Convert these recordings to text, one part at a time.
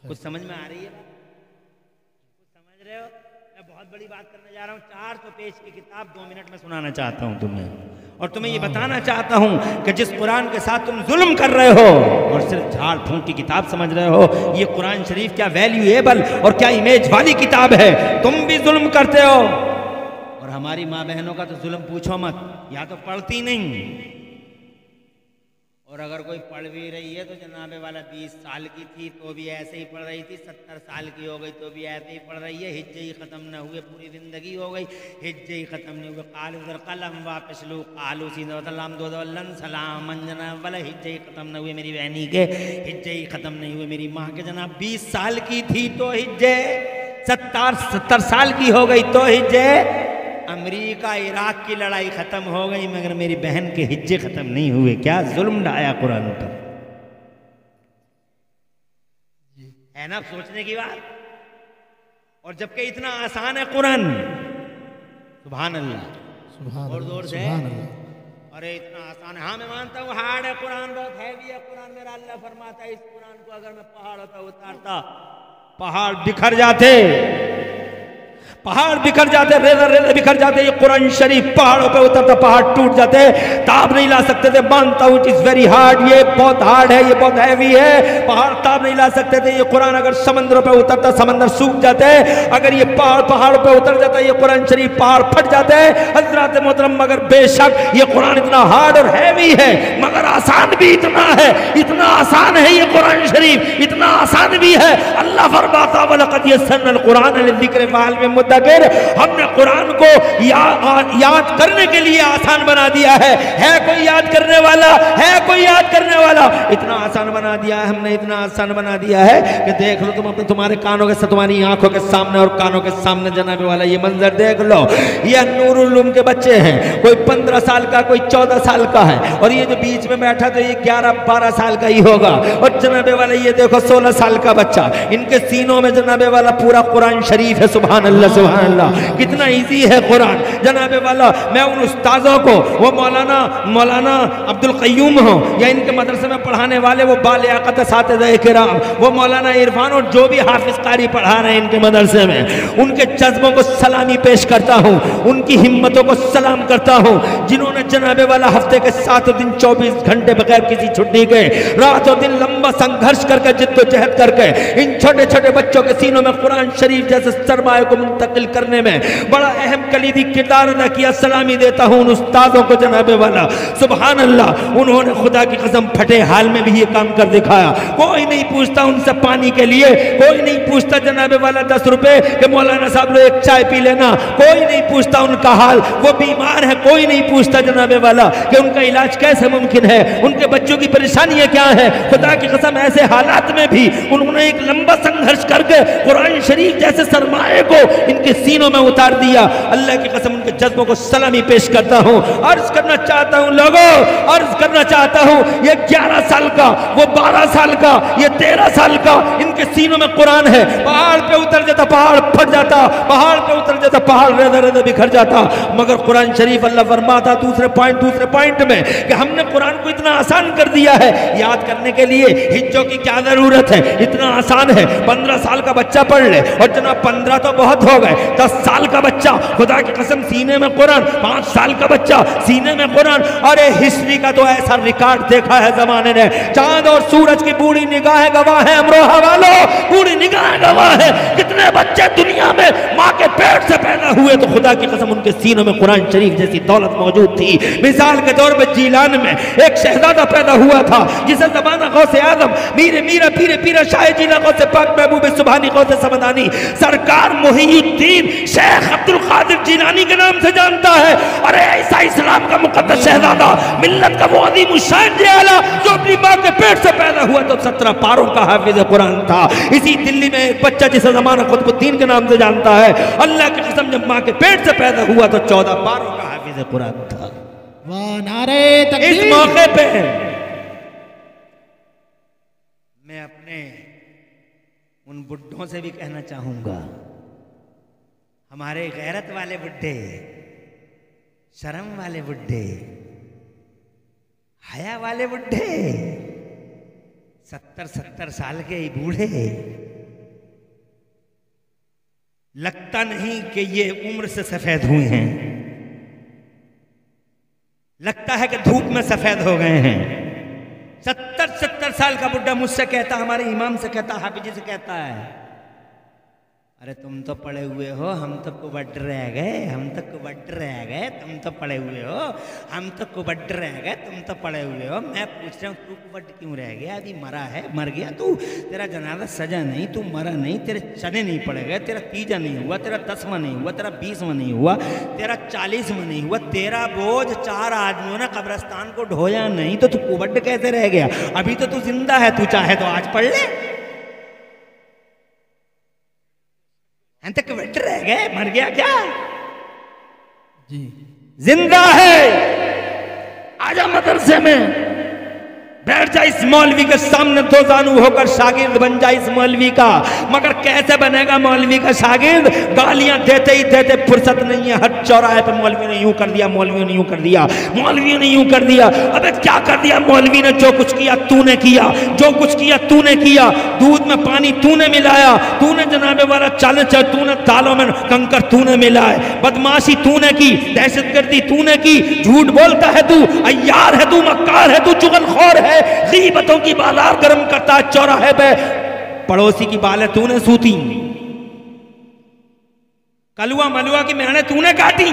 कुछ समझ में आ रही है? कुछ समझ रहे हो? मैं बहुत बड़ी बात करने जा रहा हूँ। 400 पेज की किताब 2 मिनट में सुनाना चाहता हूँ तुम्हें, और तुम्हें ये बताना चाहता हूँ कि जिस कुरान के साथ तुम जुल्म कर रहे हो और सिर्फ झाड़ फूंक की किताब समझ रहे हो, ये कुरान शरीफ क्या वैल्यूएबल और क्या इमेज वाली किताब है। तुम भी जुल्म करते हो, और हमारी माँ बहनों का तो जुल्म पूछो मत, या तो पढ़ती नहीं, और अगर कोई पढ़ भी रही है तो जनाबे वाला 20 साल की थी तो भी ऐसे ही पढ़ रही थी, 70 साल की हो गई तो भी ऐसे ही पढ़ रही है। हिज्जे ही ख़त्म न हुए, पूरी ज़िंदगी हो गई, हिज्जे ही ख़त्म नहीं हुए। कालू दर कलम वापस लो कालू सीधम दो सलाम अंजना वाला हिज्जे ही ख़त्म न हुए मेरी बहनी के, हिज्जे ही ख़त्म नहीं हुए मेरी माँ के। जनाब 20 साल की थी तो हिज्जे, 70 साल की हो गई तो हिज्जे। अमेरिका इराक की लड़ाई खत्म हो गई मगर मेरी बहन के हिज्जे खत्म नहीं हुए। क्या जुल्म ढाया कुरान पर, है ना सोचने की बात। और जबकि इतना आसान है कुरान, सुभान अल्लाह, और जोर से अरे इतना आसान है। हाँ मैं मानता हूँ हार्ड है कुरान, बहुत हैवी है कुरान। मेरा अल्लाह फरमाता है इस कुरान को अगर मैं पहाड़ों पर उतारता पहाड़ बिखर जाते, पहाड़ बिखर जाते, रेज़े बिखर जाते। ये कुरान शरीफ पहाड़ों पे उतरता पहाड़ टूट जाते, ताब नहीं ला सकते थे। मानता हूँ इट इज वेरी हार्ड, ये बहुत हार्ड है, ये बहुत हैवी है, पहाड़ ताब नहीं ला सकते थे। ये कुरान अगर समंदरों पे उतरता समंदर सूख जाते, अगर ये पहाड़ों पे उतर जाता ये कुरान शरीफ पहाड़ फट जाते हजरत मोहतरम। मगर बेशक ये कुरान इतना हार्ड और हैवी है मगर आसान भी इतना है, इतना आसान है ये कुरान शरीफ, इतना आसान भी है। अल्लाह फरमाता वलक़द यस्सरनल कुरान लिज़िक्र फ़हल मिन मुद्दकिर, हमने कुरान को याद करने के लिए आसान बना दिया है कोई याद करने वाला, है कोई याद करने वाला। इतना आसान बना दिया है हमने, इतना आसान बना दिया है कि देख लो तुम अपने, तुम्हारे कानों के साथ, तुम्हारी आंखों के सामने और कानों के सामने जनाबे वाला ये मंजर देख लो। ये नूरुल उलूम के बच्चे हैं, कोई 15 साल का, कोई 14 साल का है, और ये जो बीच में बैठा तो ये 11-12 साल का ही होगा। और जनाबे वाला ये देखो 16 साल का बच्चा, इनके सीनों में जनाबे वाला पूरा कुरान शरीफ है। सुभान अल्लाह, सुभान अल्लाह, कितना इजी है कुरान जनाबे वाला। मैं उन उस्तादों को, वो मौलाना अब्दुल क़य्यूम हो या इनके मदरसे में पढ़ाने वाले वो बालियाक़त असातिज़ा किराम, वो मौलाना इरफान और जो भी हाफिज़ कारी पढ़ा रहे हैं इनके मदरसे में, उनके जज्बों को सलामी पेश करता हूँ, उनकी हिम्मतों को सलाम करता हूँ, जिन्होंने जनाबे वाला हफ्ते के 7 दिन 24 घंटे बगैर किसी छुट्टी के रात और दिन लंबा संघर्ष करके, जिद्दोजहद करके इन छोटे छोटे बच्चों के सीनों में कुरान शरीफ जैसे सरमाए को मुंतकिल करने में बड़ा अहम कलीदी किरदार अदा किया। सलामी देता हूँ उन उस्तादों को जनाबे वाला, सुभान अल्लाह। उन्होंने खुदा की कसम फटे हाल में भी ये काम कर दिखाया। कोई नहीं पूछता उनसे पानी के लिए, कोई नहीं पूछता जनाबे वाला 10 रुपए कि मौलाना साहब लो एक चाय पी लेना, कोई नहीं पूछता उनका हाल। वो बीमार है, कोई नहीं पूछता जनाबे वाला कि उनका इलाज कैसे मुमकिन है, उनके बच्चों की परेशानियां क्या है। खुदा की कसम ऐसे हालात में भी उन्होंने एक लंबा संघर्ष करके कुरान शरीफ जैसे सरमाए को इनके सीनों में उतार दिया। अल्लाह की कसम उनके जज्बों को सलामी पेश करता हूँ। अर्ज करना चाहता हूँ लोगों, अर्ज करना चाहता हूँ, ये 11 साल का, वो 12 साल का, ये 13 साल का, इनके सीनों में कुरान है। पहाड़ पे उतर जाता पहाड़ फट जाता, पहाड़ पे उतर जाता पहाड़ रेज़े बिखर जाता। मगर कुरान शरीफ अल्लाह फरमाता दूसरे पॉइंट में कि हमने कुरान को इतना आसान कर दिया है याद करने के लिए। हिज्जों की क्या जरूरत है, इतना आसान है। 15 साल का बच्चा पढ़ ले, और जनाब 15 तो बहुत हो गए, 10 साल का बच्चा खुदा की कसम सीने में कुरान, 5 साल का बच्चा सीने में कुरान। अरे हिस्ट्री का तो ऐसा रिकॉर्ड देखा है जमाने ने, चांद और सूरज की बूढ़ी निगाहें गवाह है। अमरोहा वालों, बूढ़ी निगाहें गवाह है। कितने बच्चे दुनिया में माँ के पेट से पैदा हुए तो खुदा की कसम उनके सीनों में कुरान शरीफ जैसी दौलत मौजूद थी। मिसाल के तौर पर जीलान में एक शहजादा पैदा हुआ था जिसे ज़माना गौसे आज़म मीरा पीरे शाह जीला गौसे पाक महबूब सुभानी गौसे समदानी सरकार मुहीउद्दीन शेख अब्दुल कादिर जिलानी के नाम से जानता है। अरे ऐसा इस्लाम का मुकद्दस शहजादा, मिल्लत का वो अज़ीम शान जियाला जो अपनी माँ के पेट से पैदा हुआ तो 17 पारों का हाफिज कुरान था। इसी दिल्ली में एक बच्चा जिसे ज़माना कुतुबुद्दीन के नाम से जानता है, अल्लाह की कसम जब माँ के पेट से पैदा हुआ तो 14 पारों का हाफिज कुरान था। वाह नारे तकबीर। इस मौके पे मैं अपने उन बुड्ढों से भी कहना चाहूंगा, हमारे गैरत वाले बुड्ढे, शर्म वाले बुड्ढे, हया वाले बुड्ढे, 70-70 साल के बूढ़े, लगता नहीं कि ये उम्र से सफेद हुए हैं, लगता है कि धूप में सफेद हो गए हैं। 70 साल का बुढ़ा मुझसे कहता, हमारे इमाम से कहता, हाफिज जी से कहता है, अरे तुम तो पढ़े हुए हो, हम तो कुबड्ड रह गए, हम तो कुबड्ड रह गए, तुम तो पढ़े हुए हो, हम तो कुबड्ड रह गए, तुम तो पढ़े हुए हो। मैं पूछ रहा हूँ तू कुबड्ड क्यों रह गया? अभी मरा है, मर गया तू, तेरा जनाजा सजा नहीं, तू मरा नहीं, तेरे चने नहीं पड़े गए, तेरा तीजा नहीं हुआ, तेरा 10वां नहीं हुआ, तेरा 20वां नहीं हुआ, तेरा 40वां नहीं हुआ, तेरा बोझ 4 आदमियों ने कब्रिस्तान को ढोया नहीं, तो तू कुबड्ड कैसे रह गया? अभी तो तू जिंदा है, तू चाहे तो आज पढ़ ले। हम तक कुबड्ड रह गए, मर गया क्या? जी जिंदा है। आजा मदरसे में बैठ जा, इस मौलवी के सामने दो जानू होकर शागिर्द बन जा इस मौलवी का। मगर कैसे बनेगा मौलवी का शागिर्द? गालियां देते ही देते फुर्सत नहीं है। हर चौराहे पे मौलवियों ने यूं कर दिया, मौलवियों ने यूं कर दिया, मौलवियों ने यूं कर दिया। अबे क्या कर दिया मौलवी ने? जो कुछ किया तूने किया, जो कुछ किया तूने किया। दूध में पानी तूने मिलाया, तूने जनाबे वाला चाले चाहे, तूने दालों में कंकर तूने मिलाए, बदमाशी तूने की, दहशतगर्दी तूने की, झूठ बोलता है तू, अय्यार है तू, मक्कार है तू, चुगलखोर है, गीबतों की बाजार गर्म करता है चौराहे पे, पड़ोसी की बालें तूने सूती, कलुआ मलुआ की मेहनत तूने काटी।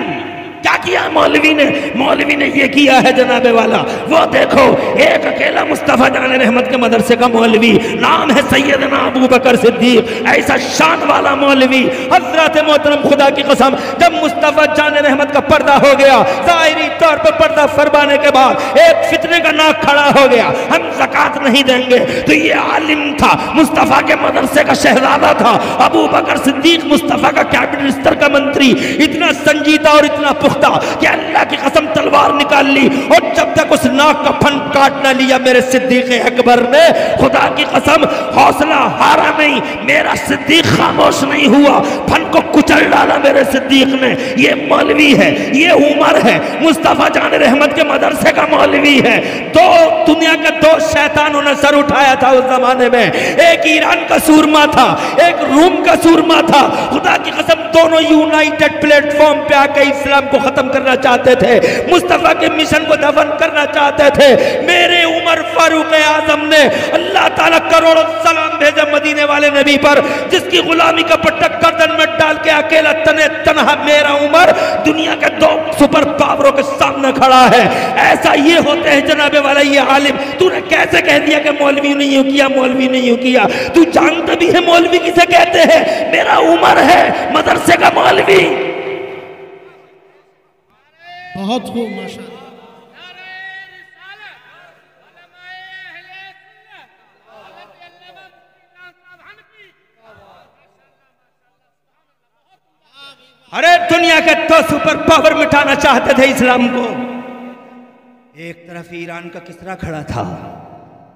क्या किया मौलवी ने? मौलवी ने ये किया है जनाबे वाला, वो देखो एक अकेला मुस्तफा जाने रहमत के मदरसे का मौलवी, नाम है सैयदना अबू बकर सिद्दीक। ऐसा शान वाला मौलवी, हजरत मोहतरम खुदा की कसम, जब मुस्तफा जाने रहमत का पर्दा हो गया, जाहिरी तौर पर पर्दा फरमाने के बाद एक फितने का नाक खड़ा हो गया, हम ज़कात नहीं देंगे। तो ये आलिम था, मुस्तफा के मदरसे का शहजादा था, अबू बकर सिद्दीक मुस्तफा का कैबिनेट स्तर का मंत्री, इतना संजीदा और इतना कि अल्लाह की कसम तलवार निकाल ली, और जब तक उस नाक का फन काट ना लिया मेरे सिद्दीक अकबर ने, खुदा की कसम हौसला हारा नहीं, मेरा सिद्दीक खामोश नहीं हुआ, फन को कुचल डाला मेरे सिद्दीक ने। ये मौलवी है, ये उमर है, मुस्तफा जान रहमत के मदरसे का मौलवी है। दो दुनिया के दो शैतानों ने सर उठाया था उस जमाने में, एक ईरान का सूरमा था, एक रूम का सूरमा था। खुदा की कसम दोनों यूनाइटेड प्लेटफॉर्म पे आके इस्लाम को खत्म करना चाहते थे, मुस्तफा के मिशन को दफन करना चाहते थे। मेरे उमर फारूक आजम ने अल्लाह ताला करोड़ों सलाम भेजे मदीने वाले नबी पर, जिसकी गुलामी का पट्टा गर्दन में डाल के अकेला तने तनहा मेरा उमर दुनिया के दो सुपर पावरों के सामने खड़ा है। ऐसा ये होते हैं जनाबे वाला ये आलिम। तूने कैसे कह दिया कि मौलवी ने यूं किया, मौलवी ने यूं किया? तू जानता भी है मौलवी किसे कहते हैं? मेरा उमर है मदरसे का मौलवी। बहुत खूब माशाअल्लाह। अरे दुनिया के तो सुपर पावर मिटाना चाहते थे इस्लाम को। एक तरफ ईरान का किसरा खड़ा था,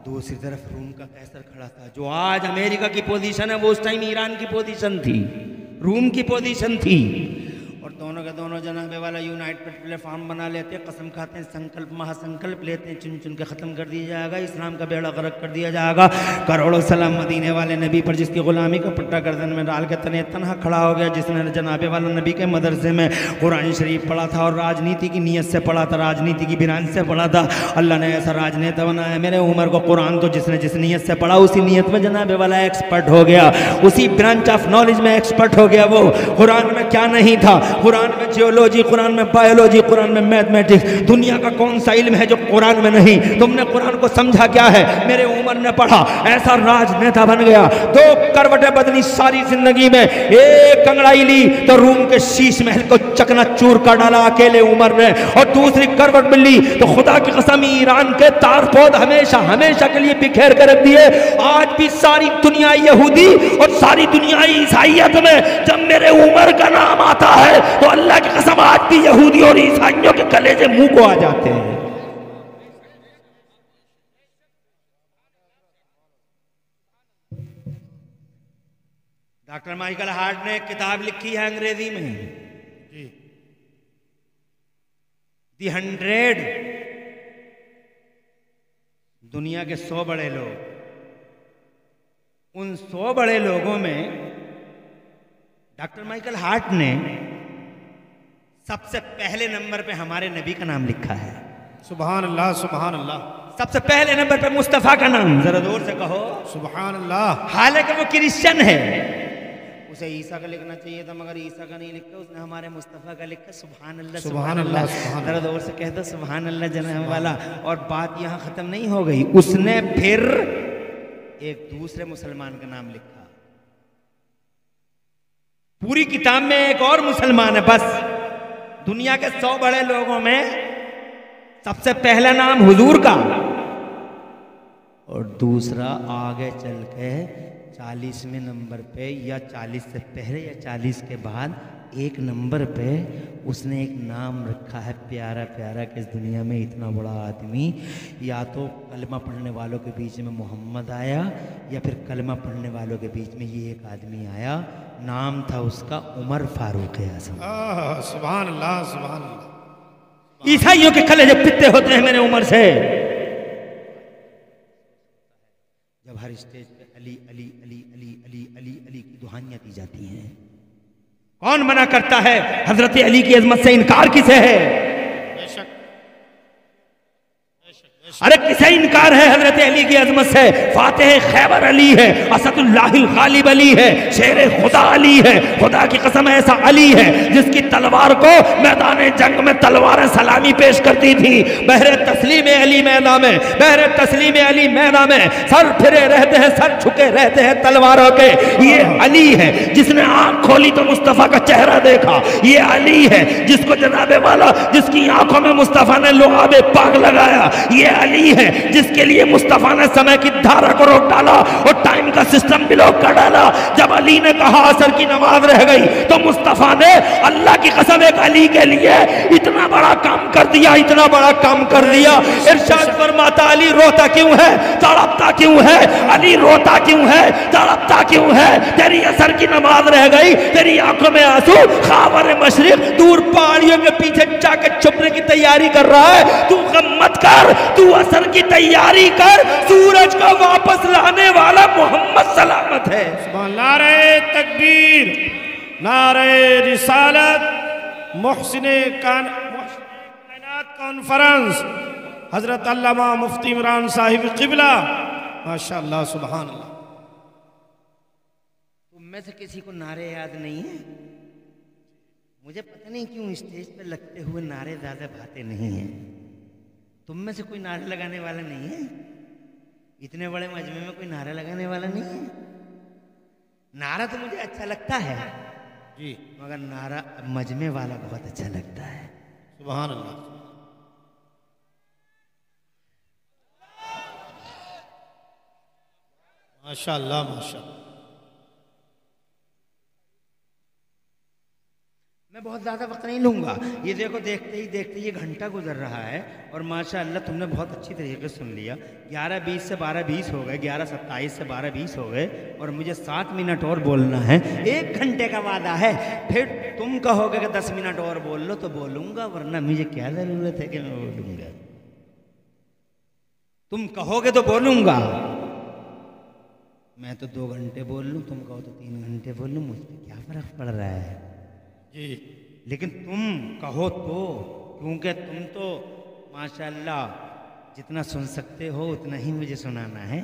दूसरी तरफ रूम का कैसर खड़ा था। जो आज अमेरिका की पोजीशन है वो उस टाइम ईरान की पोजीशन थी, रूम की पोजीशन थी। और दोनों के दोनों जनाबे वाला यूनाइटेड प्लेटफॉर्म बना लेते हैं, कसम खाते हैं, संकल्प महासंकल्प लेते हैं, चुन चुन के ख़त्म कर दिया जाएगा, इस्लाम का बेड़ा गर्क कर दिया जाएगा। करोड़ों सलाम मदीने वाले नबी पर, जिसकी गुलामी का पट्टा गर्दन में डाल के तने तनहा खड़ा हो गया, जिसने जनाबे वाला नबी के मदरसे में कुरान शरीफ पढ़ा था और राजनीति की नीयत से पढ़ा था, राजनीति की बिरान से पढ़ा था। अल्लाह ने ऐसा राजनेता बनाया मेरे उमर को। कुरान तो जिसने जिस नीयत से पढ़ा उसी नीयत में जनाबे वाला एक्सपर्ट हो गया, उसी ब्रांच ऑफ नॉलेज में एक्सपर्ट हो गया वो। कुरान में क्या नहीं था? कुरान में जियोलॉजी, कुरान में बायोलॉजी, कुरान में मैथमेटिक्स, दुनिया का कौन सा इल्म है जो कुरान में नहीं? तुमने कुरान को समझा क्या है? मेरे उमर ने पढ़ा, ऐसा राजनेता बन गया। 2 करवटें बदली सारी जिंदगी में, एक अंगड़ाई ली तो रूम के शीश महल को चकनाचूर कर डाला अकेले उमर ने, और दूसरी करवट मिली तो खुदा की कसम ईरान के तारपोद हमेशा हमेशा के लिए बिखेर कर रख दिए। आज भी सारी दुनिया यहूदी और सारी दुनिया ईसाइयत में जब मेरे उमर का नाम आता है तो अल्लाह की कसम आज भी यहूदी और ईसाइयों के कलेजे मुंह को आ जाते हैं। डॉक्टर माइकल हार्ट ने एक किताब लिखी है अंग्रेजी में, दी 100, दुनिया के 100 बड़े लोग। उन 100 बड़े लोगों में डॉक्टर माइकल हार्ट ने सबसे पहले नंबर पे हमारे नबी का नाम लिखा है। सुभान अल्लाह, सुभान अल्लाह। सबसे पहले नंबर पे मुस्तफा का नाम, जरा जोर से कहो सुभान अल्लाह। हालांकि वो क्रिश्चियन है, उसे ईसा का लिखना चाहिए था, मगर ईसा का नहीं लिखा, उसने हमारे मुस्तफा का लिखा। सुभान अल्लाह, सुभान अल्लाह, सुभान जरा जोर से कह दो सुभान अल्लाह जनाब वाला। और बात यहाँ खत्म नहीं हो गई, उसने फिर एक दूसरे मुसलमान का नाम लिखा। पूरी किताब में एक और मुसलमान है, बस दुनिया के 100 बड़े लोगों में सबसे पहला नाम हुजूर का, और दूसरा आगे चल के 40वें नंबर पे, या 40 से पहले या 40 के बाद एक नंबर पे उसने एक नाम रखा है प्यारा प्यारा, कि इस दुनिया में इतना बड़ा आदमी या तो कलमा पढ़ने वालों के बीच में मोहम्मद आया, या फिर कलमा पढ़ने वालों के बीच में ये एक आदमी आया, नाम था उसका उमर फारूक आज़म। सुभान अल्लाह, सुभान अल्लाह। ईसाइयों के कलेजे पित्ते होते हैं मेरे उमर से, जब हर स्टेज पे अली अली अली अली अली अली अली की दुहानियां दी जाती हैं। कौन मना करता है हजरत अली की अजमत से? इनकार किसे है? अरे किसे इनकार है हजरत अली की अजमत से? फातिह खैबर अली है, असदुल्लाहिल गालिब अली है, शेर खुदा अली है। खुदा की कसम ऐसा अली है जिसकी तलवार को मैदान जंग में तलवारें सलामी पेश करती थी। बहरे तस्लीम अली मैदान में, बहरे तस्लीम अली मैदान में सर फिरे रहते हैं, सर झुके रहते हैं तलवारों के। ये अली है जिसने आंख खोली तो मुस्तफा का चेहरा देखा। ये अली है जिसको जनाबे वाला, जिसकी आंखों में मुस्तफा ने लुआबे पाक लगाया। ये अली है जिसके लिए मुस्तफा ने समय की धारा को रोक डाला और टाइम का सिस्टम भी लोग कर डाला। जब अली ने कहा असर की नमाज रह गई, तो मुस्तफा ने अल्लाह की कसम एक अली के लिए इतना बड़ा काम कर दिया, इतना बड़ा काम कर दिया। इरशाद फरमाता अली रोता क्यों है, तड़पता क्यों है? अली रोता क्यों है, तड़पता क्यों है? तेरी असर की नमाज रह गई, तेरी आंखों में आंसू, खावर मशरिक दूर पहाड़ियों के पीछे जाकर छुपने की तैयारी कर रहा है। तू गम मत कर, तू असर की तैयारी कर, सूरज को वापस लाने वाला मोहम्मद सलामत है। नारे तकबीर, नारे रिसालत, मोहसिने कायनात कॉन्फ्रेंस हजरत अल्लामा मुफ्ती इमरान साहिब किबला, माशाअल्लाह, सुभान अल्लाह। तुम में से किसी को नारे याद नहीं है? मुझे पता नहीं क्यों स्टेज पे लगते हुए नारे ज्यादा भाते नहीं हैं। तुम में से कोई नारे लगाने वाला नहीं है? इतने बड़े मजमे में कोई नारा लगाने वाला नहीं है? नारा तो मुझे अच्छा लगता है जी, मगर नारा मजमे वाला बहुत अच्छा लगता है। सुभान अल्लाह। माशाअल्लाह, माशाअल्लाह। मैं बहुत ज़्यादा वक्त नहीं लूँगा। ये देखो देखते ही देखते ये घंटा गुजर रहा है और माशाअल्लाह तुमने बहुत अच्छी तरीके से सुन लिया। 11:20 से 12:20 हो गए, 11:27 से 12:20 हो गए और मुझे 7 मिनट और बोलना है। 1 घंटे का वादा है। फिर तुम कहोगे कि 10 मिनट और बोल लो तो बोलूँगा, वरना मुझे क्या ज़रूरत है कि मैं बोलूँगा। तुम कहोगे तो बोलूँगा। मैं तो 2 घंटे बोल लूँ, तुम कहो तो 3 घंटे बोल लूँ, मुझ पर क्या फ़र्क पड़ रहा है जी। लेकिन तुम कहो तो, क्योंकि तुम तो माशाअल्लाह जितना सुन सकते हो उतना ही मुझे सुनाना है।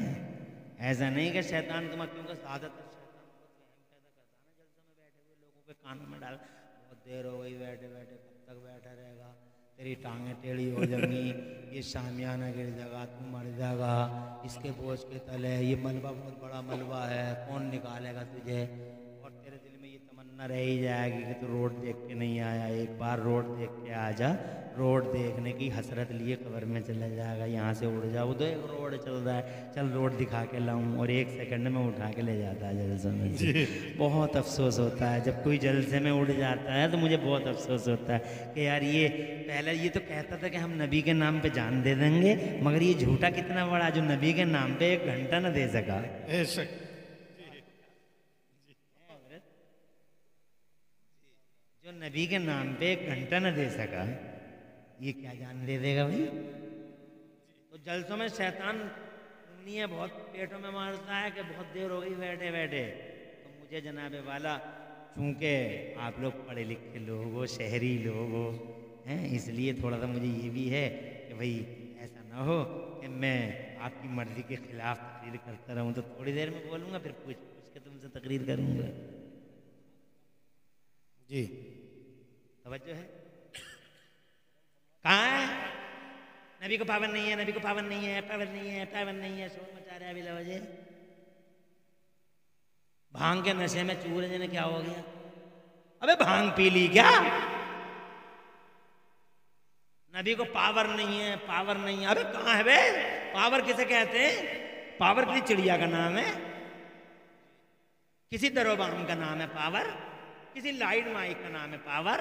ऐसा नहीं कि शैतान तुम्हें, क्योंकि ज़्यादातर शैतान बहुत वहम पैदा करता है ना जलसे में बैठे हुए लोगों के कानों में डाल, बहुत देर हो गई बैठे बैठे, कब तक बैठा रहेगा, तेरी टांगें टेढ़ी हो जाएंगी, ये शामियाना गिर जाएगा, तुम मर जाएगा, इसके बोझ के तले, ये मलबा बहुत बड़ा मलबा है, कौन निकालेगा तुझे। और तेरे दिल में ये तमन्ना रह ही जाएगी कि तू रोड देख के नहीं आया, एक बार रोड देख के आ जा। रोड देखने की हसरत लिए कब्र में चला जाएगा, यहाँ से उड़ जा, उधर एक रोड चल रहा है, चल रोड दिखा के लाऊं, और 1 सेकंड में उठा के ले जाता है जलसे में से। बहुत अफसोस होता है जब कोई जलसे में उड़ जाता है, तो मुझे बहुत अफसोस होता है कि यार ये पहले ये तो कहता था कि हम नबी के नाम पे जान दे देंगे, मगर ये झूठा कितना बड़ा जो नबी के नाम पे 1 घंटा न दे सका। जो नबी के नाम पे 1 घंटा न दे सका, ये क्या जान दे देगा भाई। तो जलसों में शैतान उंगलियां बहुत पेटों में मारता है कि बहुत देर हो गई बैठे बैठे। तो मुझे जनाबे वाला चूंकि आप लोग पढ़े लिखे लोग हो, शहरी लोग हो हैं, इसलिए थोड़ा सा मुझे ये भी है कि भाई ऐसा ना हो कि मैं आपकी मर्जी के खिलाफ तकरीर करता रहूं। तो थोड़ी देर में बोलूँगा, फिर पूछ पूछ के तुमसे तकरीर करूँगा। जी तवज्जो है? कहाँ है? नबी को पावन नहीं है, नबी को पावन नहीं है, पावन नहीं है, पावन नहीं है, शोर मचा रहा है बिला वजह। भांग के नशे में चूर ने क्या हो गया? अबे भांग पी ली क्या? नबी को पावर नहीं है, पावर नहीं है। अबे कहाँ है बे? पावर किसे कहते हैं? पावर किसी चिड़िया का नाम है, किसी दरोबाम का नाम है पावर, किसी लाइट माइक का नाम है पावर।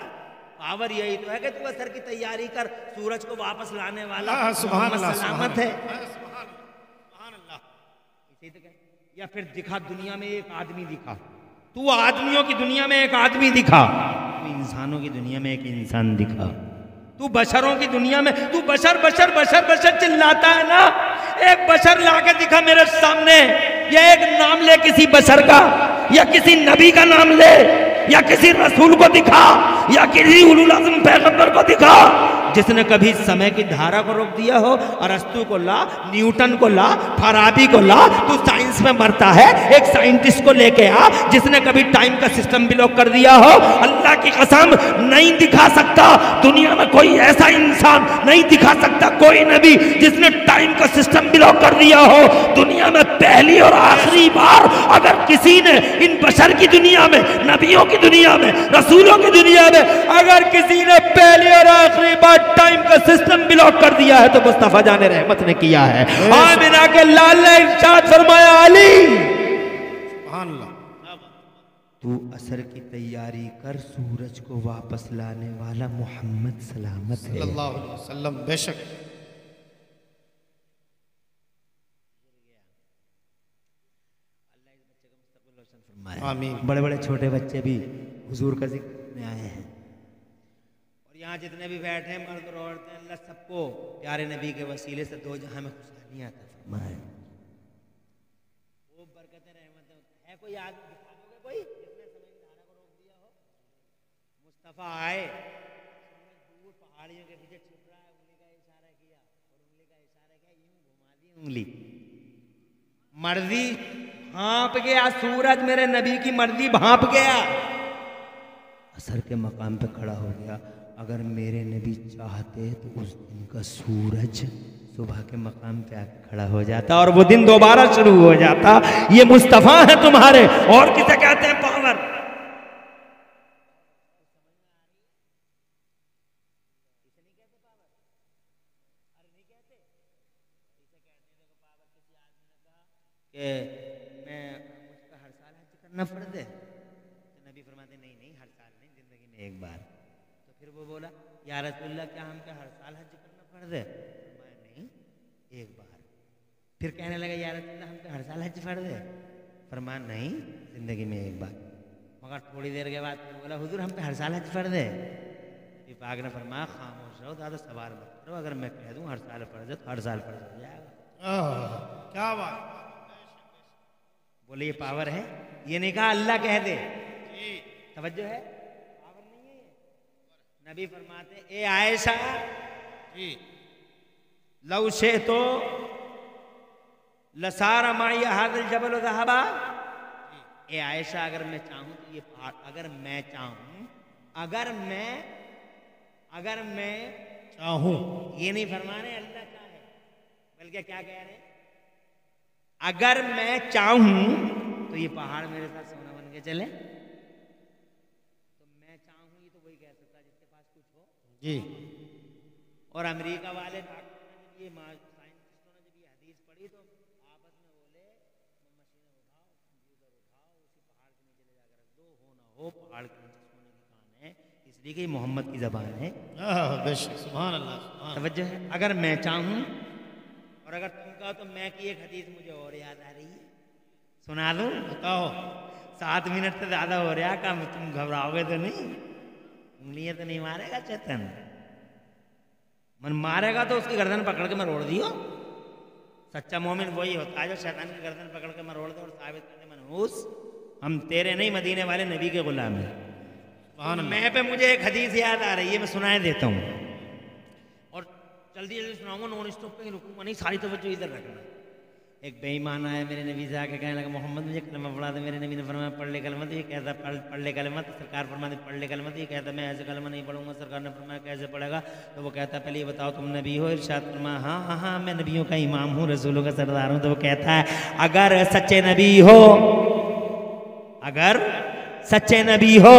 पावर यही तो है कि तू असर की तैयारी कर, सूरज को वापस लाने वाला सलामत है। इसी तो कह, या फिर दिखा दुनिया में एक आदमी दिखा, तू आदमियों की दुनिया में एक आदमी दिखा, तू इंसानों की दुनिया में एक इंसान दिखा, तू बशरों की दुनिया में, तू बशर बशर बशर बशर चिल्लाता है ना, एक बशर लाके दिखा मेरे सामने। ये एक नाम ले किसी बशर का, या किसी नबी का नाम ले, या किसी रसूल को दिखा, या किसी उलुल आज़म पैगंबर को दिखा जिसने कभी समय की धारा को रोक दिया हो। अरस्तु को ला, न्यूटन को ला, फराबी को ला, तू साइंस में मरता है। एक साइंटिस्ट को लेके आ जिसने कभी टाइम का सिस्टम भी लॉक कर दिया हो। अल्लाह की कसम नहीं दिखा सकता दुनिया में कोई ऐसा इंसान, नहीं दिखा सकता कोई नबी जिसने टाइम का सिस्टम भी लॉक कर दिया हो। दुनिया में पहली और आखिरी बार अगर किसी ने इन बशर की दुनिया में, नबियों की दुनिया में, रसूलों की दुनिया में अगर किसी ने पहली और आखिरी बार टाइम का सिस्टम ब्लॉक कर दिया है तो मुस्तफा जाने रहमत ने किया है। आमिना के लाल ने इरशाद फरमाया, अली सुभान अल्लाह, तू असर की तैयारी कर, सूरज को वापस लाने वाला मोहम्मद सलामत है सल्लल्लाहु अलैहि वसल्लम। बेशक आमीन। बड़े बड़े छोटे बच्चे भी हुजूर का जिक्र में आए हैं, और यहाँ जितने भी बैठे हैं मर्द और औरतें, अल्लाह सबको प्यारे नबी के वसीले से दो जहां में खुशहालियां अता फरमाए। वो बरकत रहमत है। कोई आदमी दिखा दोगे कोई जिसने समय की धारा को रोक दिया हो? मुस्तफा आए, दूर पहाड़ियों के पीछे छुप रहा है, उंगली का इशारा किया, और उंगली का इशारा किया, यूं घुमा दी उंगली, मर्जी भांप गया सूरज, मेरे नबी की मर्जी भांप गया, असर के मकाम पे खड़ा हो गया। अगर मेरे नबी चाहते तो उस दिन का सूरज सुबह के मकाम पे आके खड़ा हो जाता और वो दिन दोबारा शुरू हो जाता। ये मुस्तफा है तुम्हारे, और किसे कहते हैं पावर? कि मैं मुझका हर साल हज करना फर्ज है, तो नबी फरमाते नहीं नहीं, हर साल नहीं, जिंदगी में एक बार। तो फिर वो बोला, या रसूलल्लाह क्या हम क्या हर साल हज करना फर्ज है? फरमाया नहीं, एक बार। फिर कहने लगा, या रसूलल्लाह हम क्या हर साल हज फर्ज है? फरमाया नहीं, जिंदगी में एक बार। मगर थोड़ी देर के बाद फिर बोला, हुजूर हम पे हर साल हज फर्ज है? नबी पाक ने फरमाया, खामोश रहो, ज़्यादा सवाल मत करो, अगर मैं कह दूँ हर साल फर्ज है तो हर साल फर्ज हो जाएगा। क्या बात। बोले ये पावर है? ये नहीं कहा अल्लाह कह दे, तवज्जो है, पावर नहीं है ये। नबी फरमाते, ए आयशा जी, लौ शे तो लसारा माई हादिल जबल ज़हबा। ए आयशा अगर मैं चाहूं तो ये पहाड़, अगर मैं चाहूं, अगर मैं चाहूं, ये नहीं फरमा रहे अल्लाह चाहे, बल्कि क्या कह रहे हैं, अगर मैं चाहूं तो ये पहाड़ मेरे साथ सोना बन के चले। तो मैं चाहूं ये तो वही कह सकता जिसके पास कुछ हो जी। और अमेरिका वाले डॉक्टर ने जब ये साइंटिस्टों ने जब ये हदीस पढ़ी तो आपस में बोले, मशीनें उठाओ, कंप्यूटर उठाओ, उसी पहाड़ के नीचे ले जाकर रख दो, हो ना हो पहाड़ के नीचे सोने की कान है, इसलिए कि मोहम्मद की जबान है। बेशक, सुभान अल्लाह, सुभान। तवज्जो है, अगर मैं चाहूं, और अगर तुम कहो तो मैं की एक हदीस मुझे और याद आ रही है, सुना दूं? बताओ। 7 मिनट से ज्यादा हो रहा, काम तुम घबराओगे तो नहीं? उंगलियां तो नहीं मारेगा चेतन? मन मारेगा तो उसकी गर्दन पकड़ के मैं रोड़ दियो। सच्चा मोमिन वही होता है जो शैतान की गर्दन पकड़ के मैं रोड़ दे और साबित करने मनहूस हम तेरे नहीं मदीने वाले नबी के गुलाम हैं। सुभान अल्लाह। मैं पे मुझे एक हदीस याद आ रही है, मैं सुनाए देता हूँ और जल्दी जल्दी सुनाऊंगा, नॉन स्टॉप पे रुकूंगा नहीं, सारी तवज्जो इधर रखना। एक बेईमान आया मेरे नबी से आके कहने लगा मोहम्मद मुझे कलमा पढ़ा दे। मेरे नबी ने फरमाया पढ़ ले कलमा। तो ये कहता पढ़ ले कलमा। तो सरकार फरमाते पढ़ ले कलमा। तो ये कहता मैं ऐसे कलमा नहीं पढ़ूंगा। सरकार ने फरमाया कैसे पढ़ेगा? तो वो कहता पहले ये बताओ तुम नबी हो? इरशाद फरमाया हाँ हाँ हाँ मैं नबियों का इमाम हूँ, रसूलों का सरदार हूँ। तो वो कहता है अगर सच्चे नबी हो, अगर सच्चे नबी हो,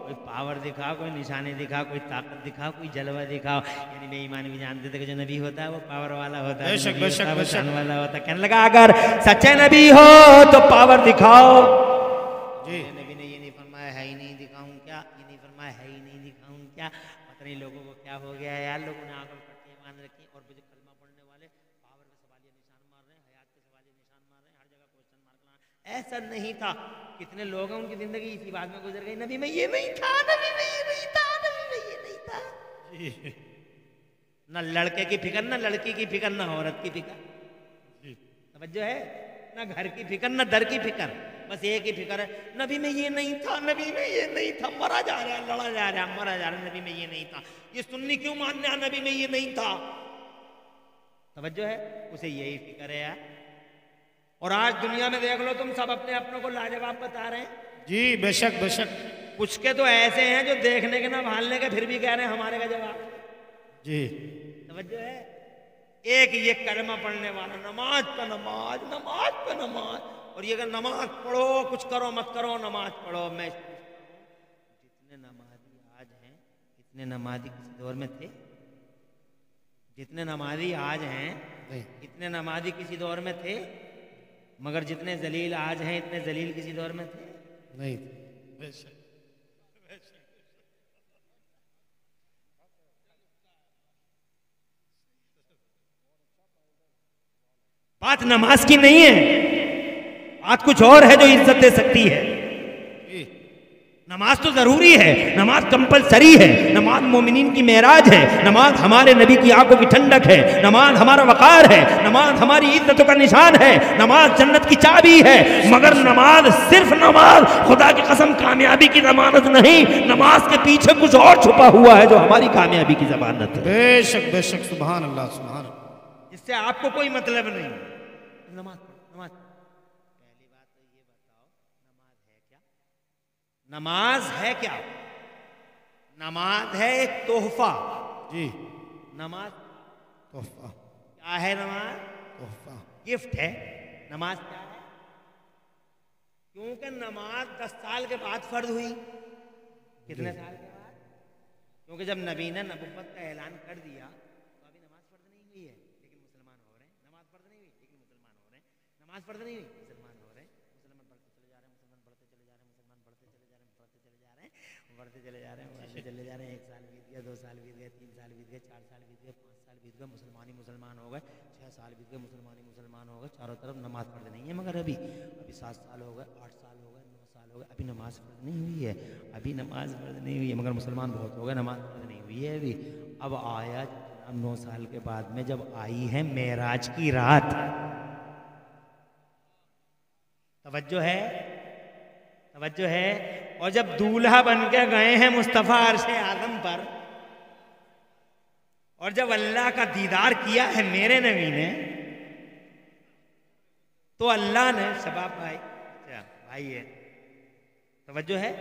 कोई पावर दिखाओ, कोई निशानी दिखाओ, कोई ताकत दिखाओ, कोई जलवा दिखाओ। यानी बेईमान भी जानते थे कि जो नबी होता है वो पावर वाला होता है, बेशक, बेशक, वो बेशक। शान वाला होता है। कहने लगा अगर सच्चे नबी हो तो पावर दिखाओ। जी। नबी ने ये नहीं फरमाया है ही नहीं दिखाऊं क्या, ये नहीं फरमाया है ही नहीं दिखाऊं क्या। पता नहीं लोगों को क्या हो गया है यार, लोगों ने आंखों पर पट्टियां बांध रखी और मुझे कलमा पढ़ने वाले पावर के सवालिया निशान मार रहे हैं, हयात के सवालिया निशान मार रहे हैं, हर जगह क्वेश्चन मार्क लगा। ऐसा नहीं था। कितने लोग हैं उनकी जिंदगी इसी बात में गुजर गई, नबी में ये नहीं था, नबी में ये नहीं था, नबी में ये नहीं था। जी। न लड़के की फिक्र, न लड़की की फिक्र, न औरत की फिक्र। जी। समझो है, न घर की फिक्र, न दर की फिक्र, बस एक ही फिक्र है नबी में ये नहीं था, नबी में ये नहीं था। मरा जा रहा है, लड़ा जा रहा है, मरा जा रहा है, नबी में ये नहीं था। ये सुन्नी क्यों मानने हैं नबी में ये नहीं था? समझो है, उसे यही फिक्र है यार। और आज दुनिया में देख लो तुम, सब अपने अपनों को लाजवाब बता रहे हैं। जी बेशक बेशक। कुछ के तो ऐसे हैं जो देखने के ना भालने के फिर भी कह रहे हैं हमारे का जवाब। जी। समझो है, एक ये कलमा पढ़ने वाला नमाज पे नमाज, नमाज पे नमाज, और ये अगर नमाज पढ़ो कुछ करो मत करो, नमाज पढ़ो। मैं जितने नमाजी आज हैं, कितने नमाजी किसी दौर में थे? जितने नमाजी आज हैं नहीं। इतने नमाजी किसी दौर में थे, मगर जितने जलील आज हैं इतने जलील किसी दौर में थे नहीं। बेशक। बात नमाज की नहीं है, बात कुछ और है जो इज्जत दे सकती है। जी। नमाज तो जरूरी है, नमाज कंपलसरी है, नमाज मोमिनीन की मेराज है, नमाज हमारे नबी की आंखों की ठंडक है, नमाज हमारा वकार है, नमाज हमारी इज्जतों का निशान है, नमाज जन्नत की चाबी है। मगर नमाज, सिर्फ नमाज खुदा की कसम कामयाबी की जमानत नहीं। नमाज के पीछे कुछ और छुपा हुआ है जो हमारी कामयाबी की जमानत है। बेशक बेशक। सुभान अल्लाह सुभान अल्लाह। इससे आपको कोई मतलब नहीं। नमाज नमाज, पहली बात तो ये बताओ नमाज है क्या? नमाज है क्या? नमाज है एक तोहफा। जी। नमाज तोहफा। क्या है? नमाज तोहफा। गिफ्ट है। नमाज क्या है? क्योंकि नमाज 10 साल के बाद फर्ज हुई। कितने साल के बाद? क्योंकि जब नबी ने नबुव्वत का ऐलान कर दिया तो अभी नमाज फर्ज नहीं हुई है, लेकिन मुसलमान हो रहे हैं। नमाज फर्ज नहीं हुई लेकिन मुसलमान हो रहे हैं। नमाज फर्ज नहीं हुई, मुसलमान हो रहे हैं। मुसलमान बढ़ते चले जा रहे हैं, मुसलमान बढ़ते चले जा रहे हैं, मुसलमान बढ़ते चले जा रहे हैं, बढ़ते चले जा रहे हैं, बढ़ते चले जा रहे हैं, बढ़ते चले जा रहे हैं। 1 साल बीत गया, 2 साल बीत गए, 3 साल बीत गए, 4 साल बीत गए, 5 साल बीत गए, मुसलमान ही मुसलमान हो गए। 6 साल बीत गए, मुसलमान ही मुसलमान हो गए। चारों तरफ नमाज फर्ज नहीं है। मगर अभी 7 साल हो गए, 8 साल हो गए, 9 साल हो गए, अभी नमाज फर्ज नहीं हुई है। अभी नमाज फर्ज नहीं हुई है, मगर मुसलमान बहुत हो गए, नमाज फर्ज नहीं हुई है अभी। अब आया 9 साल के बाद में जब आई है मेराज की रात। तवज्जो है, तवज्जो है। और जब दूल्हा बन के गए हैं मुस्तफा अर्शे आजम पर, और जब अल्लाह का दीदार किया है मेरे नबी ने, तो अल्लाह ने शबाब भाई, अच्छा भाई है, तवज्जो है,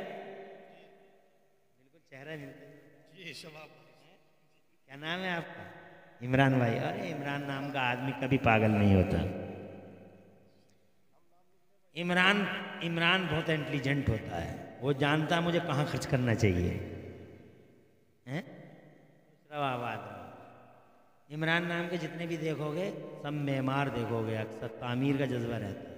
बिल्कुल चेहरा मिलता है। जी शबाब। क्या नाम है आपका? इमरान भाई। अरे इमरान नाम का आदमी कभी पागल नहीं होता। इमरान बहुत इंटेलिजेंट होता है, वो जानता है मुझे कहाँ खर्च करना चाहिए। हैं? इमरान नाम के जितने भी देखोगे सब मेमार देखोगे, अक्सर तामीर का जज्बा रहता है।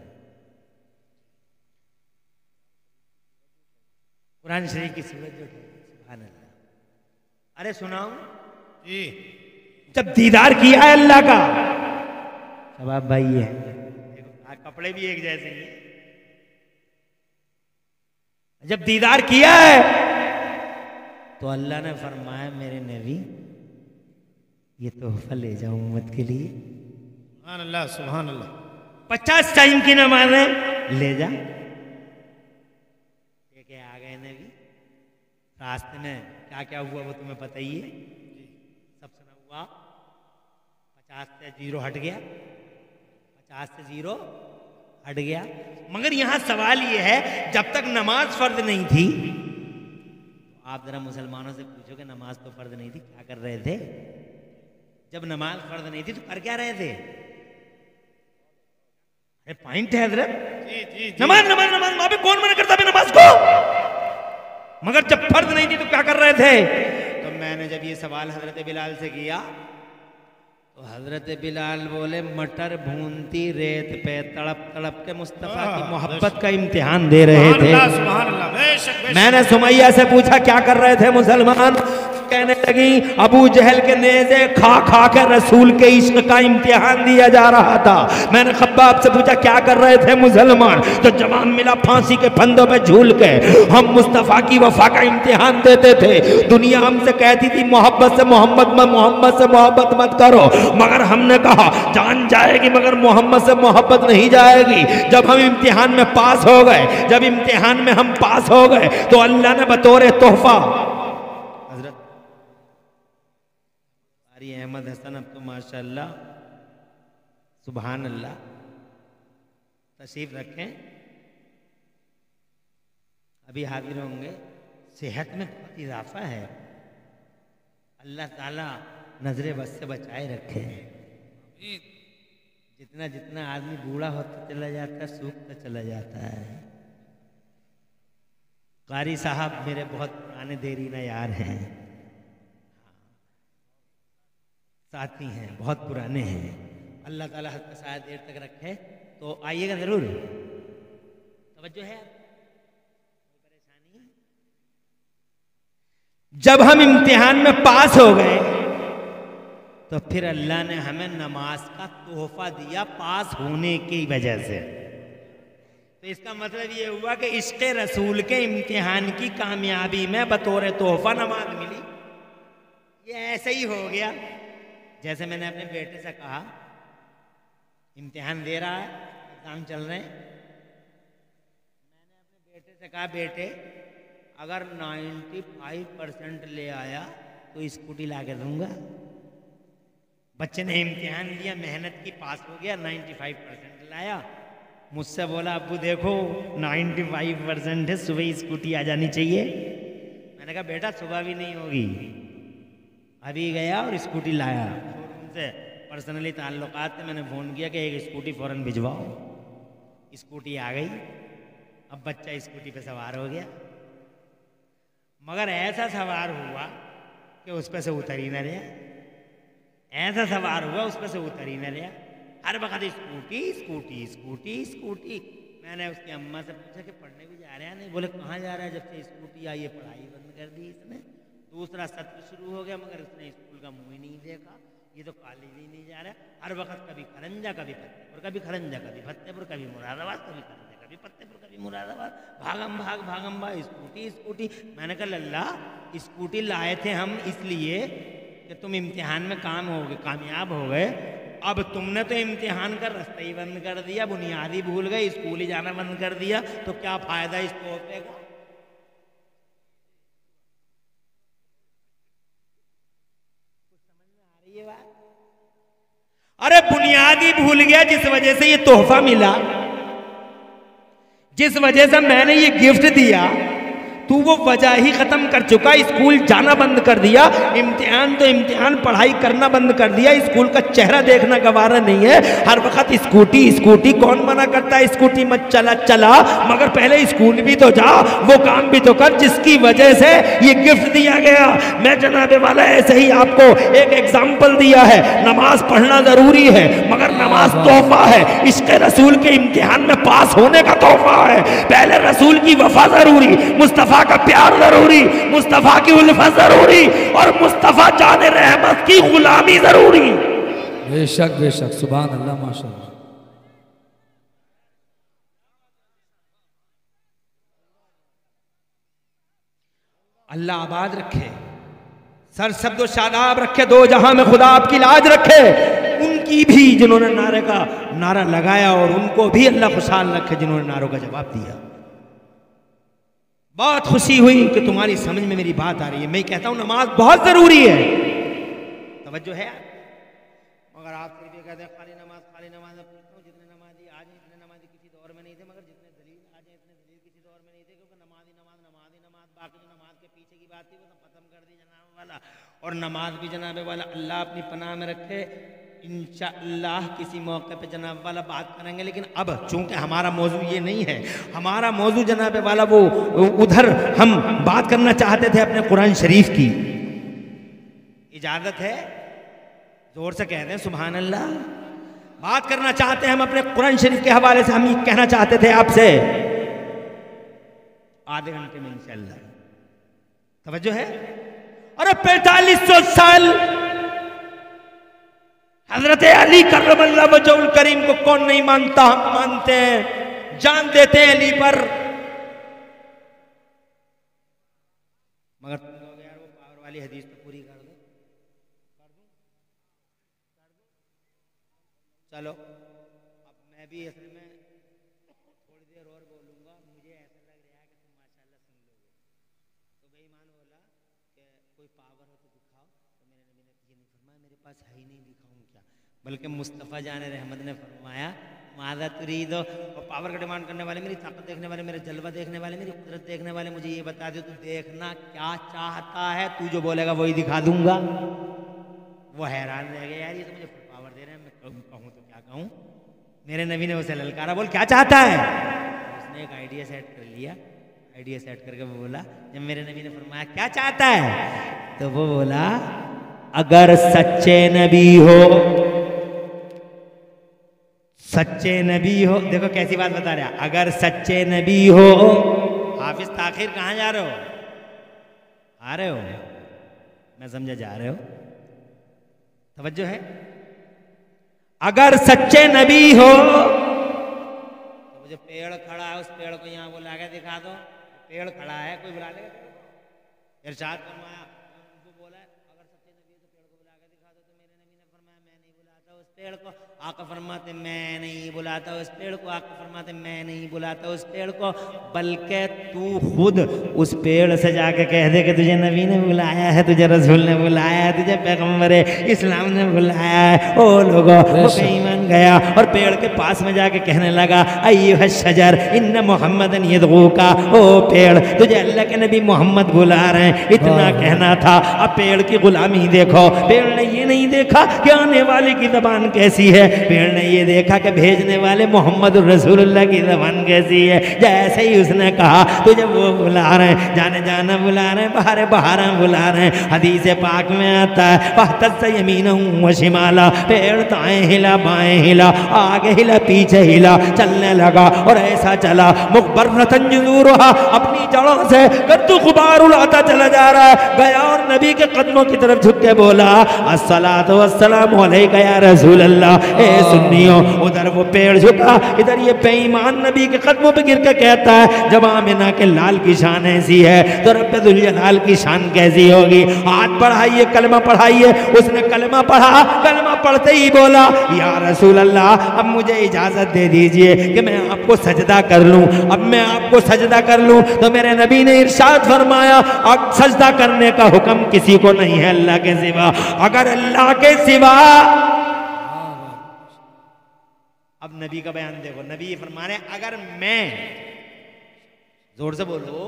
कुरान शरीफ की सूरत जो सुभान अल्लाह। अरे सुनाऊं? जी। जब दीदार किया है अल्लाह का, शबाब भाई ये देखो कपड़े भी एक जैसे ही। जब दीदार किया है तो अल्लाह ने फरमाया मेरे नबी ये तोहफा ले जाओ उम्मत के लिए। सुभान अल्लाह सुभान अल्लाह। 50 टाइम की नमाज़ें ले जा, के आ गए नबी। रास्ते में क्या क्या हुआ वो तुम्हें पता ही है, सब सुना हुआ। 50 से 0 हट गया, 50 से 0 हट गया। मगर यहां सवाल ये है, जब तक नमाज फर्ज नहीं थी, तो आप जरा मुसलमानों से पूछो कि नमाज तो फर्ज नहीं थी, क्या कर रहे थे? जब नमाज फर्ज नहीं थी तो कर क्या रहे थे? अरे पॉइंट है हजरत, नमाज नमाज नमाज, वहां पे कौन मना करता है नमाज को? मगर जब फर्ज नहीं थी तो क्या कर रहे थे? तो मैंने जब ये सवाल हजरत बिलाल से किया तो हजरत बिलाल बोले, मटर भूनती रेत पे तड़प तड़प के मुस्तफा की मोहब्बत का इम्तिहान दे रहे थे। मैंने सुमैया से पूछा क्या कर रहे थे मुसलमान? कहने लगी अबू जहल के नेज़े खा खा के रसूल के इश्क का इम्तिहान दिया जा रहा था। मैंने खब्बाब से पूछा क्या कर रहे थे मुसलमान? तो जवाब मिला, फांसी के फंदों पे झूल के हम मुस्तफ़ा की वफा का इम्तिहान देते थे। दुनिया हमसे कहती थी मोहब्बत से मोहम्मद से मोहब्बत मत करो, मगर हमने कहा जान जाएगी मगर मोहम्मद से मोहब्बत नहीं जाएगी। जब हम इम्तिहान में पास हो गए, जब इम्तिहान में हम पास हो गए तो अल्लाह ने बतौर तोहफा, अहमद हसन अब तो माशाअल्लाह सुभान अल्लाह, तशरीफ रखें, अभी हाजिर होंगे। सेहत में बहुत इजाफा है, अल्लाह ताला नजरे बस से बचाए रखे। जितना जितना आदमी बूढ़ा होता चला जाता है, सूखता चला जाता है। कारी साहब मेरे बहुत पुराने देरीना यार हैं, साथी हैं, बहुत पुराने हैं। अल्लाह ताला हद शायद देर तक रखे, तो आइएगा जरूर। तवज्जो है, कोई परेशानी? जब हम इम्तिहान में पास हो गए तो फिर अल्लाह ने हमें नमाज का तोहफा दिया पास होने की वजह से। तो इसका मतलब ये हुआ कि इश्क़ रसूल के इम्तिहान की कामयाबी में बतौर तोहफा नमाज मिली। ये ऐसे ही हो गया जैसे मैंने अपने बेटे से कहा, इम्तिहान दे रहा है, एग्जाम चल रहे हैं, मैंने अपने बेटे से कहा बेटे अगर 95% ले आया तो स्कूटी ला के दूंगा। बच्चे ने इम्तिहान दिया, मेहनत की, पास हो गया, 95% लाया। मुझसे बोला अब्बू देखो 95% है, सुबह स्कूटी आ जानी चाहिए। मैंने कहा बेटा सुबह भी नहीं होगी, अभी गया और स्कूटी लाया। शोरूम से पर्सनली ताल्लुकात थे, मैंने फ़ोन किया कि एक स्कूटी फ़ौरन भिजवाओ। स्कूटी आ गई, अब बच्चा स्कूटी पे सवार हो गया, मगर ऐसा सवार हुआ कि उस पर से उतर ही न रहा। ऐसा सवार हुआ उस पर से उतर ही न रहा। हर वक्त स्कूटी स्कूटी स्कूटी स्कूटी। मैंने उसकी अम्मा से पूछा कि पढ़ने भी जा रहा है? नहीं। बोले कहाँ जा रहा है? जब से स्कूटी आई है पढ़ाई बंद कर दी इसने। दूसरा सत्र शुरू हो गया मगर उसने स्कूल का मुंह ही नहीं देखा। ये तो कॉलेज ही नहीं जा रहा। हर वक्त कभी खरंजा कभी फतेहपुर, कभी खरंजा कभी फतेहपुर, कभी मुरादाबाद, कभी खरंजा कभी फतेहपुर, कभी मुरादाबाद, भागम भाग स्कूटी स्कूटी। मैंने कहा लल्ला स्कूटी लाए थे हम इसलिए कि तुम इम्तिहान में कामयाब हो गए। अब तुमने तो इम्तिहान का रास्ता ही बंद कर दिया, बुनियादी भूल गए, स्कूल ही जाना बंद कर दिया, तो क्या फायदा इस तोहफे का? अरे बुनियादी भूल गया जिस वजह से ये तोहफा मिला, जिस वजह से मैंने ये गिफ्ट दिया, तू वो वजह ही खत्म कर चुका। स्कूल जाना बंद कर दिया, इम्तिहान तो इम्तिहान, पढ़ाई करना बंद कर दिया, स्कूल का चेहरा देखना गवारा नहीं है। हर वक्त स्कूटी स्कूटी। कौन मना करता है स्कूटी मत चला चला, मगर पहले स्कूल भी तो जा, वो काम भी तो कर जिसकी वजह से ये गिफ्ट दिया गया। मैं जनाबे वाला ऐसे ही आपको एक एग्जाम्पल दिया है। नमाज पढ़ना जरूरी है मगर नमाज तोहफा है। इश्क़ रसूल के इम्तिहान में पास होने का तोहफा है। पहले रसूल की वफा जरूरी, मुस्तफ़ा का प्यार जरूरी, मुस्तफ़ा की उल्फत जरूरी, और मुस्तफ़ा जाने रहमत की गुलामी जरूरी। बेशक बेशक, सुभान अल्लाह, माशाअल्लाह। अल्लाह आबाद रखे, सर शब्द शादाब रखे, दो जहां में खुदा आपकी लाज रखे। उनकी भी जिन्होंने नारे का नारा लगाया और उनको भी अल्लाह खुशहाल रखे जिन्होंने नारों का जवाब दिया। बहुत खुशी हुई कि तुम्हारी समझ में मेरी बात आ रही है। मैं कहता हूं नमाज बहुत जरूरी है, तवज्जो है यार। मगर आप फिर भी कहते हैं खाली नमाज में पूछता हूं, जितने नमाजी आज हैं इतने नमाजी किसी दौर में नहीं थे, मगर जितने दलील आज हैं इतने दलील किसी दौर में नहीं थे, क्योंकि नमाज ही नमाज, बाकी जो नमाज के पीछे की बात थी वो सब खत्म कर दी जनाब वाला। और नमाज भी जनाब वाला अल्लाह अपनी पनाह में रखे, इंशाअल्लाह किसी मौके पे जनाब वाला बात करेंगे। लेकिन अब चूंकि हमारा मौजू ये नहीं है, हमारा मौजू जनाब वाला वो उधर हम बात करना चाहते थे अपने कुरान शरीफ की। इजाजत है? जोर से कह दें सुभान अल्लाह। बात करना चाहते हैं हम अपने कुरान शरीफ के हवाले से। हम ये कहना चाहते थे आपसे आधे घंटे में इंशाअल्लाह। तवज्जो है? अरे 4500 साल हजरत अली करमल्लाहु वजहुल करीम को कौन नहीं मानता? हम मानते हैं, जान देते हैं अली पर। मगर तुम लोग यार वो पावर वाली हदीस तो पूरी कर दो। चलो अब मैं भी असल में थोड़ी देर और बोलूंगा। मुझे ऐसा लग रहा है कि तुम माशाल्लाह सुन लोगे। तो बेईमान बोला कि कोई पावर हो तो दिखाओ, तो मेरे नबी ने ये नहीं फरमाया मेरे पास है ही नहीं, दिखाऊं क्या? बल्कि मुस्तफ़ा जान रहमत ने फरमाया मादा तुरीदो। और पावर का डिमांड करने वाले, मेरी ताकत देखने वाले, मेरे जलवा देखने वाले, मेरी कुदरत देखने वाले, मुझे ये बता दे तू देखना क्या चाहता है, तू जो बोलेगा वही दिखा दूंगा। वो हैरान रह गया, यार ये तो मुझे पावर दे रहे हैं, मैं कहूँ तो क्या कहूँ। मेरे नबी ने उसे ललकारा, बोल क्या चाहता है? उसने एक आइडिया सेट कर लिया। आइडिया सेट करके वो बोला, जब मेरे नबी ने फरमाया क्या चाहता है, तो वो बोला अगर सच्चे नबी हो, सच्चे नबी हो। देखो कैसी बात बता रहा, अगर सच्चे नबी हो। हाफिज ताखिर कहाँ जा रहे हो? आ रहे हो? मैं समझा जा रहे हो। तवज्जो है? अगर सच्चे नबी हो तो मुझे पेड़ खड़ा है, उस पेड़ को यहाँ बुला के दिखा दो। पेड़ खड़ा है, कोई बुला लेगा? इरशाद फरमाया, वो बोला अगर सच्चे नबी हो तो पेड़ को बुला के दिखा दो। तो मेरे नबी ने फरमाया मैं नहीं बुलाता उस पेड़ को। आका फरमाते मैं नहीं बुलाता उस पेड़ को। आका फरमाते मैं नहीं बुलाता उस पेड़ को, बल्कि तू खुद उस पेड़ से जाके कह दे कि तुझे नबी ने बुलाया है, तुझे रसूल ने बुलाया है, तुझे पैगम्बर इस्लाम ने बुलाया है। ओ लोगो, वो ईमान गया और पेड़ के पास में जाके कहने लगा अय्युह शजर इन्न मुहम्मदन यदऊका। ओ पेड़, तुझे अल्लाह के नबी मोहम्मद बुला रहे हैं। इतना कहना था। अब पेड़ की गुलामी देखो। पेड़ ने ये नहीं देखा कि आने वाले की जबान कैसी है, पेड़ ने ये देखा कि भेजने वाले मोहम्मद रसूलुल्लाह की ज़बान कैसी है। जैसे ही उसने कहा तुझे वो बुला रहे हैं, जाने जाना बुला रहे हैं, बाहर बाहर बुला रहे हैं। हदीस पाक में आता है वहतज़ यमीनहु व शिमाला, पेड़ दाएं हिला बाएं हिला, आगे हिला पीछे हिला, चलने लगा और ऐसा चला मुखबरतन जुज़ूरुहा, अपनी जड़ों से कद्दू गुबार उड़ाता चला जा रहा है। गया और नबी के कदमों की तरफ झुक के बोला अस्सलातु वस्सलामु अलैका या रसूल अल्लाह। ए सुन्नियों, उधर वो पेड़ झुका, इधर ये बेईमान नबी के कदमों पे गिर के कहता है जब आमिना के लाल की शान ऐसी है तो रब्बे दुल जलाल की शान कैसी होगी। हाथ बढ़ाइए, कलमा पढ़ाइए। उसने कलमा पढ़ा, कलमा पढ़ते ही बोला या रसूल अल्लाह, अब मुझे इजाजत दे दीजिए कि मैं आपको सजदा कर लूं। अब मैं आपको सजदा कर लूं। तो मेरे नबी ने इरशाद फरमाया अब सजदा करने का हुक्म किसी को नहीं है अल्लाह के सिवा। अगर अल्लाह के सिवा, अब नबी का बयान देखो। नबी ये फरमा रहे अगर मैं, जोर से बोलो,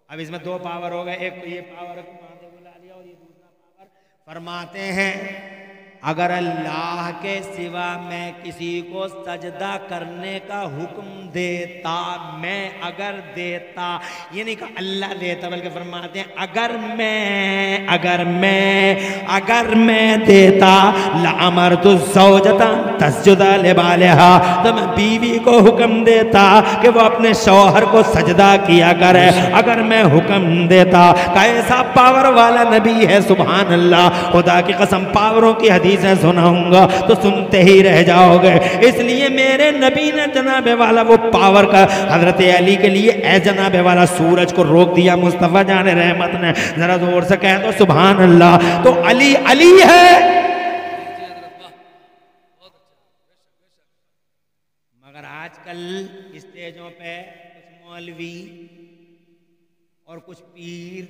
अब इसमें दो पावर हो गए। एक तो ये पावर बुला लिया और ये दूसरा पावर। फरमाते हैं अगर अल्लाह के सिवा मैं किसी को सजदा करने का हुक्म देता, मैं अगर देता, ये नहीं कहा अल्लाह देता, बल्कि फरमाते हैं अगर मैं देता लअमरतु ज़ौजता तस्जुदा लिबालिहा, तो मैं बीवी को हुक्म देता कि वो अपने शौहर को सजदा किया करे। अगर मैं हुक्म देता। कैसा पावर वाला नबी है, सुभान अल्लाह। खुदा की कसम पावरों की हदीसें सुनाऊंगा तो सुनते ही रह जाओगे। इसलिए मेरे नबी ने जनाबे वाला वो पावर का हजरत अली के लिए ए जनाबे वाला सूरज को रोक दिया मुस्तफ़ा जान रहमत ने। जरा जोर से कह दो सुभान अल्लाह। तो अली अली है, मगर आजकल स्टेजों पे कुछ मौलवी और कुछ पीर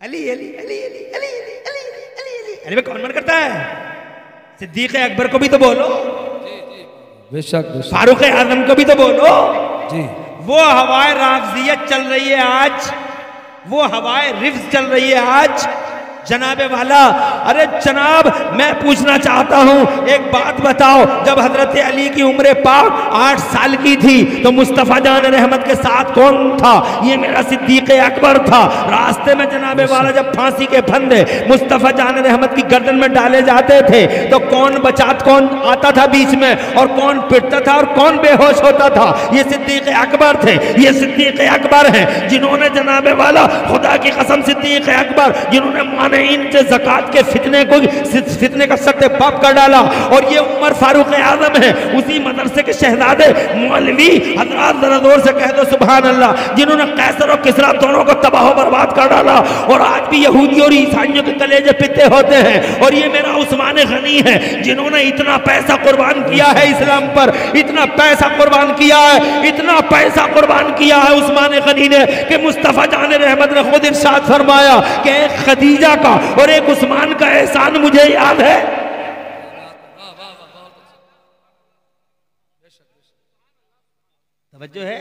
अली अली अली अली अली अली अली अली अली अली में कौन मन करता है? सिद्दीक अकबर को भी तो बोलो, बेशक बेशक, फारूक आजम को भी तो बोलो जी। वो हवाए राफजियत चल रही है आज, वो हवाए रिफ्ज चल रही है आज जनाबे वाला। अरे जनाब मैं पूछना चाहता हूं, एक बात बताओ, जब हजरत अली की उम्र पाक 8 साल की थी तो मुस्तफ़ा जान रहमत के साथ कौन था? ये मेरा सिद्दीक अकबर था। रास्ते में जनाबे वाला जब फांसी के फंदे मुस्तफ़ा जान रहमत की गर्दन में डाले जाते थे तो कौन कौन आता था बीच में और कौन पिटता था और कौन बेहोश होता था? ये सिद्दीक अकबर थे। ये सिद्दीक अकबर हैं जिन्होंने जनाबे वाला खुदा की कसम सिद्दीक अकबर जिन्होंने इनके ज़कात के फितने का सत्य पाप कर डाला। और ये उमर फारूक आजम है, उसी मदरसे के शहजादे मौलवी हजरात जरा जोर से कह दो सुभान अल्लाह, जिन्होंने कैसर और किसरा दोनों को तबाह बर्बाद कर डाला और आज भी यहूदी और ईसाइयों के कलेजे पिते होते हैं। और ये मेरा उस्मान गनी है जिन्होंने इतना पैसा कुर्बान किया है इस्लाम पर, इतना पैसा कुर्बान किया है, इतना पैसा कुर्बान किया है उस्मान गनी ने कि मुस्तफ़ा जान रहमत ने खुद इरशाद फरमाया कि एक खदीजा का और एक उस्मान का एहसान मुझे याद है। तवज्जो है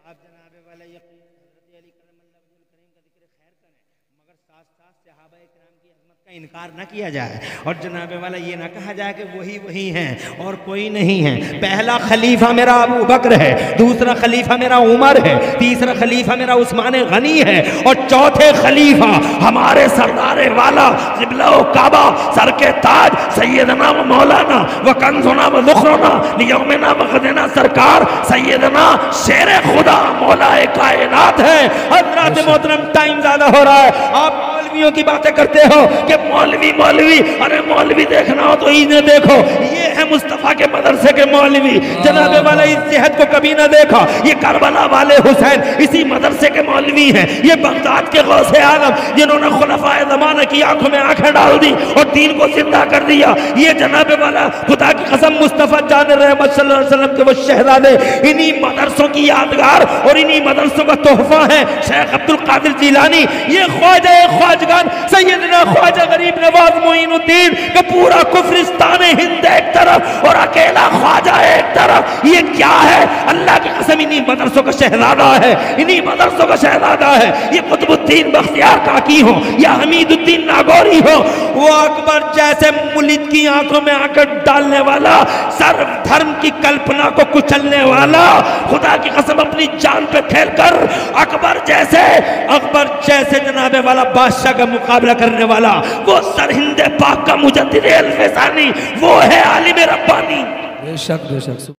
आप जनाबे वाला यकीन हज़रत अली करमल्लाहु वजहुल करीम का जिक्र खैर करें, मगर साथ साथ सहाबा इकराम की अज़मत का इनकार ना किया जाए और जनाबे वाला ये ना कहा जाए कि वही हैं और कोई नहीं है। पहला खलीफा मेरा अबू बकर है, दूसरा खलीफा मेरा उमर है, तीसरा खलीफा मेरा उस्मान गनी है और चौथे खलीफा हमारे सरदार वाला क़िबला व काबा सर के ताज सैयदना व मौलाना व कंज़ुना व ज़ुख़रुना लियौमिना व ग़दना सरकार सैयदना शेर खुदा मौलाए कायनात है। हज़रात मोहतरम टाइम ज़्यादा हो रहा है, आप मौलवियों की बातें करते हो कि मौलवी मौलवी, अरे मौलवी देखना हो तो इन्हें देखो, ये है मुस्तफ़ा के मदरसे के मौलवी। जनाबे वाला इस सेहत को कभी ना देखा, ये करबला वाले हुसैन इसी मदरसे के मौलवी हैं। ये बगदाद के गौसे आज़म जिन्होंने खुलफाए ज़माना की आंखों में आंखें डाल दी और दीन को जिंदा कर दिया। ये जनाबे वाला खुदा की कसम मुस्तफ़ा जान रहमत सल्लल्लाहु अलैहि वसल्लम के वो शहजादे, इन्हीं मदरसों की यादगार और इन्हीं मदरसों का तोहफा है शेख अब्दुल कादिर जिलानी। ये ख्वाजा ख्वाजगान सैयदना ख्वाजा गरीब नवाज मोइनुद्दीन का पूरा कुफरिस्तान हिंद एक तरफ और अकेला ख्वाजा एक तरफ। ये क्या है? अल्लाह की कसम इन्हीं मदरसों का शहजादा है, इन्हीं मदरसों का शहजादा है। ये कुतुबुद्दीन बख्तियार काकी हो या हमीदुद्दीन नागौरी हो, वो अकबर जैसे मुलिद की आंखों में आकर डालने वाला, सर्व धर्म की कल्पना को कुचलने वाला, खुदा की कसम अपनी जान पे खेलकर अकबर जैसे जनाबे वाला बादशाह का मुकाबला करने वाला, वो सरहिंद पाक का मुजद्दिद अल-फैसानी, वो है आलिम रब्बानी। बेशक बेशक।